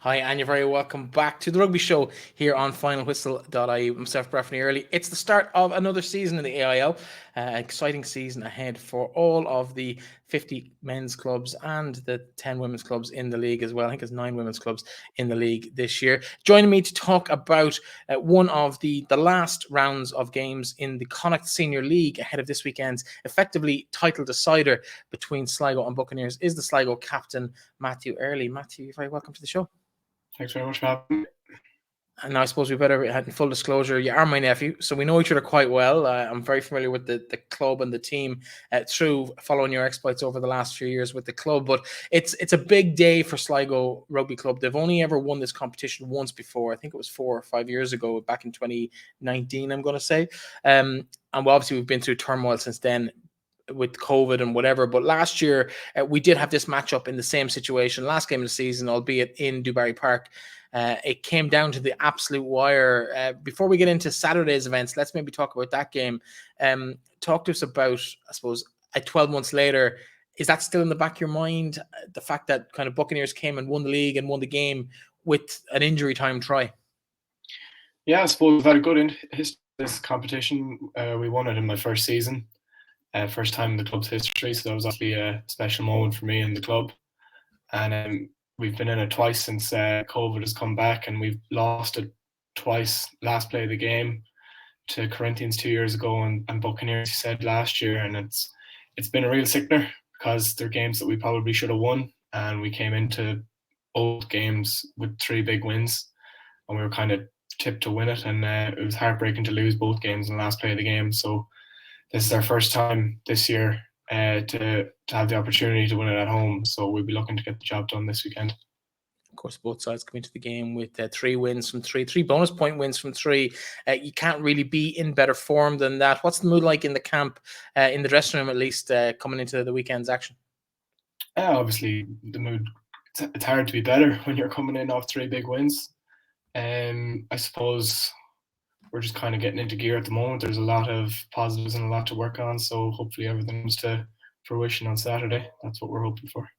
Hi, and you're very welcome back to the Rugby Show here on finalwhistle.ie. Myself, Breifne Earley. It's the start of another season in the AIL. Exciting season ahead for all of the 50 men's clubs and the 10 women's clubs in the league as well. I think there's 9 women's clubs in the league this year. Joining me to talk about one of the last rounds of games in the Connacht Senior League ahead of this weekend's effectively title decider between Sligo and Buccaneers is the Sligo captain, Matthew Earley. Matthew, you're very welcome to the show. Thanks very much for having me. And I suppose we better, in full disclosure, you are my nephew, so we know each other quite well. I'm very familiar with the club and the team through following your exploits over the last few years with the club. But it's a big day for Sligo Rugby Club. They've only ever won this competition once before. I think it was 4 or 5 years ago, back in 2019, I'm going to say. And obviously we've been through turmoil since then with COVID and whatever. But last year, we did have this matchup in the same situation. Last game of the season, albeit in Dubarry Park. It came down to the absolute wire. Before we get into Saturday's events, let's maybe talk about that game. Talk to us about, I suppose, 12 months later, is that still in the back of your mind? The fact that kind of Buccaneers came and won the league and won the game with an injury time try? Yeah, I suppose we've had a good history of this competition. We won it in my first season, first time in the club's history. So that was actually a special moment for me and the club. And we've been in it twice since COVID has come back, and we've lost it twice. Last play of the game to Corinthians 2 years ago, and Buccaneers said last year, and it's been a real sickener because they're games that we probably should have won, and we came into both games with 3 big wins, and we were kind of tipped to win it, and it was heartbreaking to lose both games in the last play of the game. So this is our first time this year to have the opportunity to win it at home. So we'll be looking to get the job done this weekend. Of course, both sides come into the game with 3 wins from 3 bonus point wins from 3. You can't really be in better form than that. What's the mood like in the camp, in the dressing room at least, coming into the weekend's action? Obviously, the mood, it's hard to be better when you're coming in off 3 big wins. I suppose we're just kind of getting into gear at the moment. There's a lot of positives and a lot to work on. So hopefully everything comes to fruition on Saturday. That's what we're hoping for.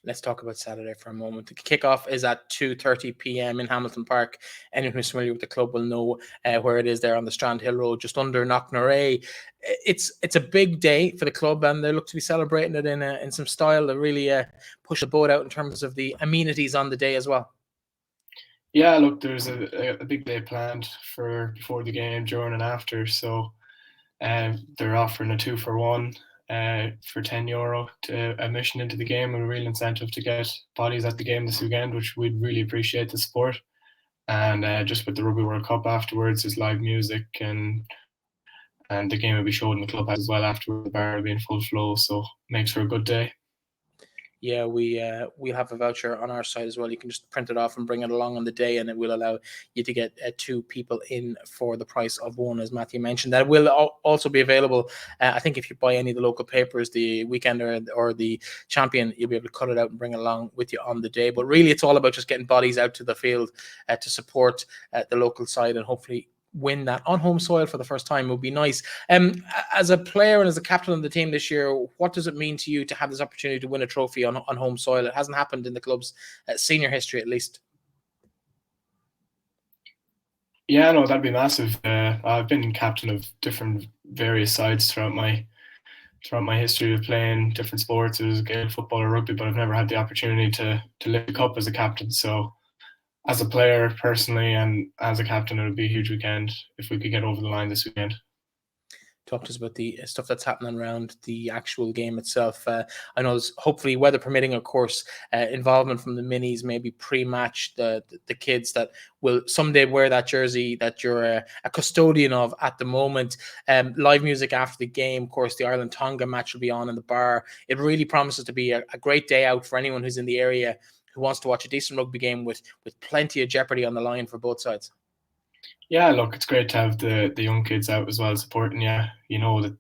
Let's talk about Saturday for a moment. The kickoff is at 2:30 p.m. in Hamilton Park. Anyone who's familiar with the club will know where it is there on the Strand Hill Road, just under Knocknarea. It's a big day for the club, and they look to be celebrating it in some style to really push the boat out in terms of the amenities on the day as well. Yeah, look, there's a big day planned for before the game, during and after. So they're offering a 2-for-1 for €10 to admission into the game, and a real incentive to get bodies at the game this weekend, which we'd really appreciate the support. And just with the Rugby World Cup afterwards, there's live music, and the game will be shown in the clubhouse as well afterwards. The bar will be in full flow, so makes for a good day. Yeah, we'll have a voucher on our side as well. You can just print it off and bring it along on the day, and it will allow you to get 2 people in for the price of 1, as Matthew mentioned. That will also be available. I think if you buy any of the local papers, the Weekender or the Champion, you'll be able to cut it out and bring it along with you on the day. But really, it's all about just getting bodies out to the field to support the local side, and hopefully win that on home soil for the first time would be nice. As a player and as a captain of the team this year, what does it mean to you to have this opportunity to win a trophy on home soil? It hasn't happened in the club's senior history, at least. Yeah, no, that'd be massive. I've been captain of different various sides throughout my history of playing different sports. It was Gaelic football or rugby, but I've never had the opportunity to lift the cup as a captain. So as a player personally and as a captain, it would be a huge weekend if we could get over the line this weekend. Talk to us about the stuff that's happening around the actual game itself. I know there's hopefully, weather permitting, of course, involvement from the minis, maybe pre-match, the kids that will someday wear that jersey that you're a custodian of at the moment. Live music after the game, of course, the Ireland-Tonga match will be on in the bar. It really promises to be a great day out for anyone who's in the area who wants to watch a decent rugby game with plenty of jeopardy on the line for both sides. Yeah, look, it's great to have the young kids out as well supporting you. You know that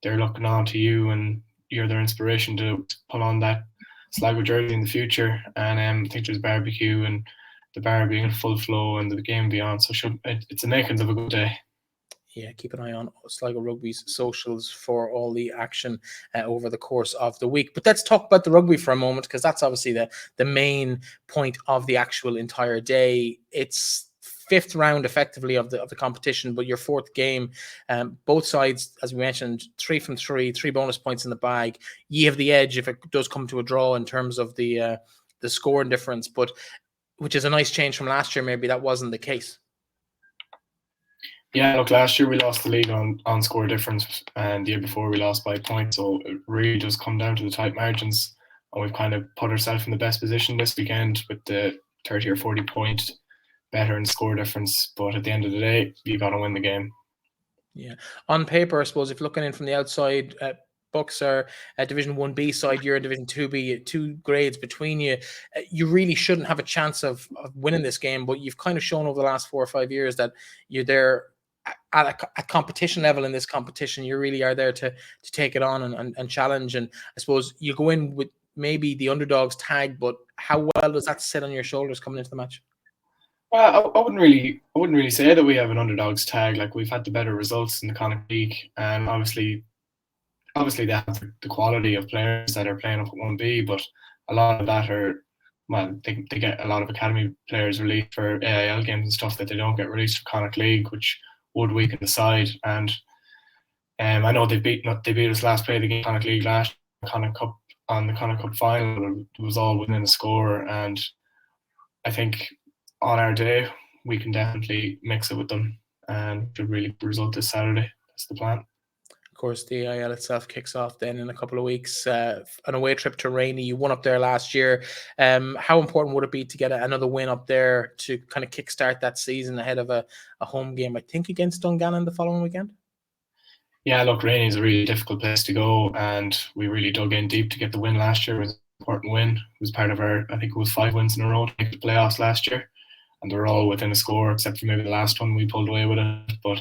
they're looking on to you, and you're their inspiration to pull on that Sligo jersey in the future. And I think there's barbecue and the bar being in full flow and the game beyond. So it's the makings of a good day. Yeah, keep an eye on Sligo Rugby's socials for all the action over the course of the week. But let's talk about the rugby for a moment, because that's obviously the main point of the actual entire day. It's fifth round effectively of the competition, but your fourth game. Both sides, as we mentioned, 3 from 3, 3 bonus points in the bag. You have the edge if it does come to a draw in terms of the scoring difference, but which is a nice change from last year. Maybe that wasn't the case. Yeah, look, last year we lost the league on score difference, and the year before we lost by points. So it really does come down to the tight margins, and we've kind of put ourselves in the best position this weekend with the 30 or 40 point better in score difference. But at the end of the day, you got to win the game. Yeah, on paper, I suppose if looking in from the outside, Bucks are a Division 1B side, you're in Division 2B, 2 grades between you. You really shouldn't have a chance of winning this game, but you've kind of shown over the last 4 or 5 years that you're there at a competition level in this competition. You really are there to take it on and challenge. And I suppose you go in with maybe the underdogs tag, but how well does that sit on your shoulders coming into the match? Well, I wouldn't really say that we have an underdogs tag. Like, we've had the better results in the Connacht League, and obviously they have the quality of players that are playing up at 1B, but a lot of that are, well, they get a lot of academy players released for AIL games and stuff that they don't get released for Connacht League, which would weaken the side. And I know they beat us last play the game Connacht League last Connacht Cup on the Connacht Cup final. It was all within a score, and I think on our day we can definitely mix it with them and should really result this Saturday. That's the plan. Of course, the AIL itself kicks off then in a couple of weeks. An away trip to Rainey. You won up there last year. How important would it be to get another win up there to kind of kickstart that season ahead of a home game, I think, against Dungannon the following weekend? Yeah, look, Rainey is a really difficult place to go, and we really dug in deep to get the win last year. It was an important win. It was part of our, I think it was 5 wins in a row to make the playoffs last year, and they were all within a score except for maybe the last one we pulled away with it. But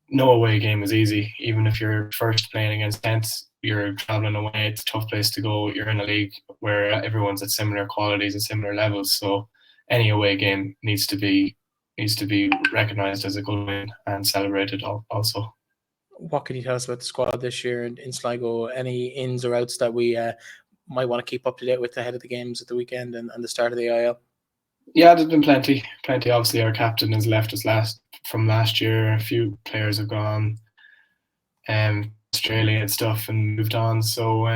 no away game is easy. Even if you're first playing against 10th, you're traveling away. It's a tough place to go. You're in a league where everyone's at similar qualities and similar levels. So any away game needs to be recognised as a good win and celebrated also. What can you tell us about the squad this year in Sligo? Any ins or outs that we might want to keep up to date with ahead of the games at the weekend and the start of the IL? Yeah, there's been plenty. Obviously, our captain has left us from last year. A few players have gone Australia and stuff and moved on. So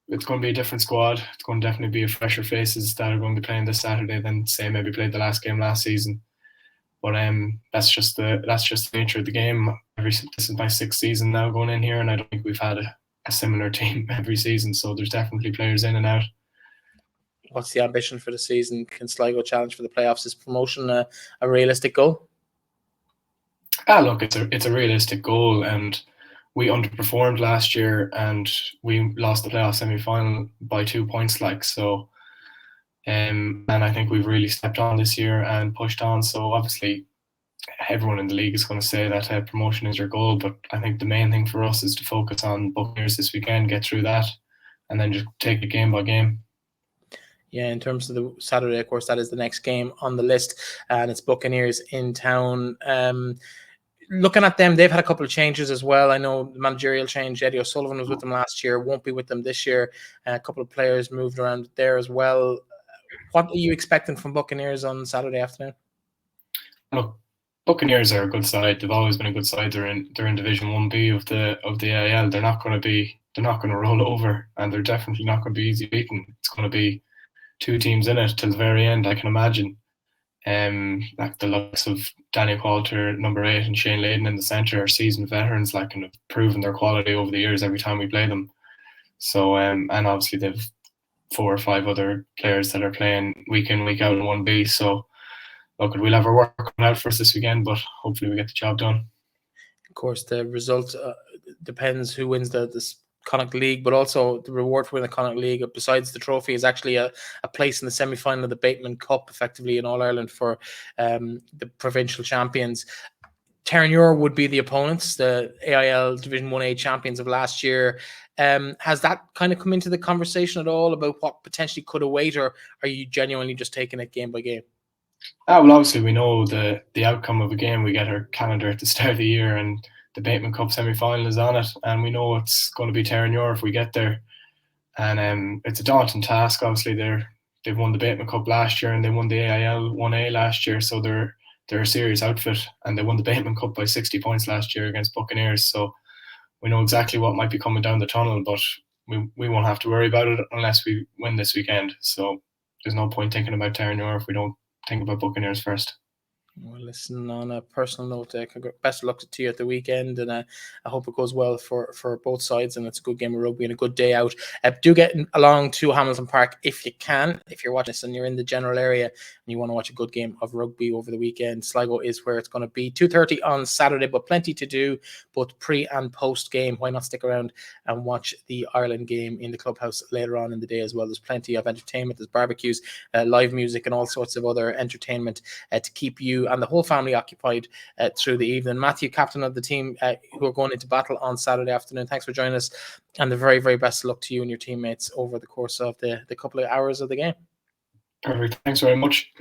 it's going to be a different squad. It's going to definitely be a fresher faces that are going to be playing this Saturday than, say, maybe played the last game last season. But that's just the nature of the game. This is my 6th season now going in here, and I don't think we've had a similar team every season. So there's definitely players in and out. What's the ambition for the season? Can Sligo challenge for the playoffs? Is promotion a realistic goal? Look, it's a realistic goal, and we underperformed last year, and we lost the playoff semi-final by 2 points. And I think we've really stepped on this year and pushed on. So obviously, everyone in the league is going to say that promotion is your goal, but I think the main thing for us is to focus on Buccaneers this weekend, get through that, and then just take it game by game. Yeah, in terms of the Saturday, of course, that is the next game on the list, and it's Buccaneers in town. Looking at them, they've had a couple of changes as well. I know the managerial change. Eddie O'Sullivan was with them last year, won't be with them this year. A couple of players moved around there as well. What are you expecting from Buccaneers on Saturday afternoon? Look, Buccaneers are a good side. They've always been a good side. They're in Division 1B of the AIL. They're not going to roll over, and they're definitely not going to be easy beaten. It's going to be 2 teams in it till the very end, I can imagine. Like the likes of Daniel Coulter, number 8, and Shane Layden in the centre are seasoned veterans, and have proven their quality over the years every time we play them. So and obviously they've 4 or 5 other players that are playing week in, week out in 1B. So look, we'll have our work coming out for us this weekend, but hopefully we get the job done. Of course, the result depends who wins the Connacht League, but also the reward for winning the Connacht League, besides the trophy, is actually a place in the semi-final of the Bateman Cup, effectively in All-Ireland for the provincial champions. Terranure would be the opponents, the AIL Division 1A champions of last year. Has that kind of come into the conversation at all about what potentially could await, or are you genuinely just taking it game by game? Well, obviously we know the outcome of a game. We get our calendar at the start of the year, and the Bateman Cup semi-final is on it, and we know it's going to be Terranure if we get there. And it's a daunting task. Obviously, they've won the Bateman Cup last year, and they won the AIL 1A last year, so they're a serious outfit, and they won the Bateman Cup by 60 points last year against Buccaneers. So we know exactly what might be coming down the tunnel, but we won't have to worry about it unless we win this weekend. So there's no point thinking about Terranure if we don't think about Buccaneers first. Well, listen, on a personal note, best of luck to you at the weekend, and I hope it goes well for both sides, and it's a good game of rugby and a good day out. Do get along to Hamilton Park if you can. If you're watching this and you're in the general area and you want to watch a good game of rugby over the weekend, Sligo is where it's going to be. 2:30 on Saturday, but plenty to do, both pre and post game. Why not stick around and watch the Ireland game in the clubhouse later on in the day as well? There's plenty of entertainment. There's barbecues, live music, and all sorts of other entertainment to keep you and the whole family occupied through the evening. Matthew, captain of the team who are going into battle on Saturday afternoon, thanks for joining us, and the very, very best of luck to you and your teammates over the course of the couple of hours of the game. Perfect. Thanks very much.